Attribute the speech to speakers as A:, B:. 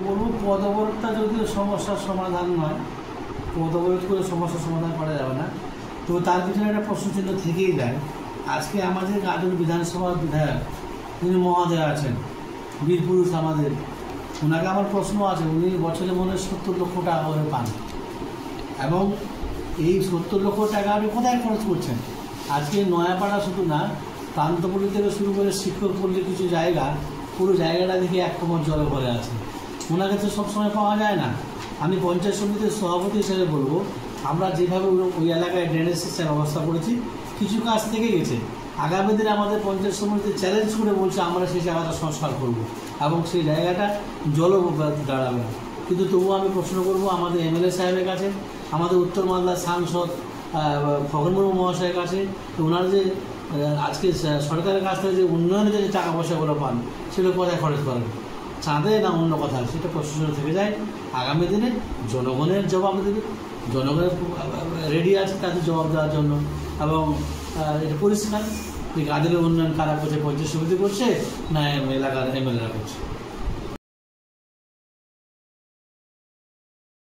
A: বলবো পদ অবরোধটা যদিও সমস্যার সমাধান নয়, পদ অবরোধ করে সমস্যার সমাধান করা যাবে না, তো তার পিছনে একটা প্রশ্নচিহ্ন থেকেই যায়। আজকে আমাদের গাজল বিধানসভার বিধায়ক যিনি মহোদয় আছেন, বীরপুরুষ আমাদের, ওনাকে আমার প্রশ্ন আছে, উনি বছরে মনে হয় 70 লক্ষ টাকা করে পান, এবং এই 70 লক্ষ টাকা আপনি কোথায় খরচ করছেন? আজকে নয়াপাড়া শুধু না, প্রান্তপল্লী থেকে শুরু করে শিক্ষকপল্লী কিছু জায়গা, পুরো জায়গাটা দেখে এক কোমর জলে ভরে আছে। ওনাকে তো সবসময় পাওয়া যায় না। আমি পঞ্চায়েত সমিতির সভাপতি হিসেবে বলবো, আমরা যেভাবে ওই এলাকায় ড্রেনেজ সিস্টেম ব্যবস্থা করেছি, কিছু কাজ থেকে গেছে। আগামী দিনে আমাদের পঞ্চায়েত সমিতি চ্যালেঞ্জ করে বলছে আমরা সেই জায়গাটা সংস্কার করব এবং সেই জায়গাটা জলও দাঁড়াবে না। কিন্তু তবুও আমি প্রশ্ন করব আমাদের এমএলএ সাহেবের কাছে, আমাদের উত্তর মালদার সাংসদ খগন মুর্মু মহাশয়ের কাছে, ওনার যে আজকে সরকারের কাছ থেকে যে উন্নয়নের যে টাকা পয়সাগুলো পান, সেগুলো কোথায় খরচ করেন? চাঁদে না অন্য কথা, সেটা প্রশ্ন থেকে যায়। আগামী দিনে জনগণের জবাব দেবে, জনগণের রেডি আছে তাদের জবাব দেওয়ার জন্য। এবং এটা পরিষ্কার যে গাজলের উন্নয়ন কারা করছে, পঞ্চায়েত সমিতি করছে না এলাকার এমএলএরা করছে।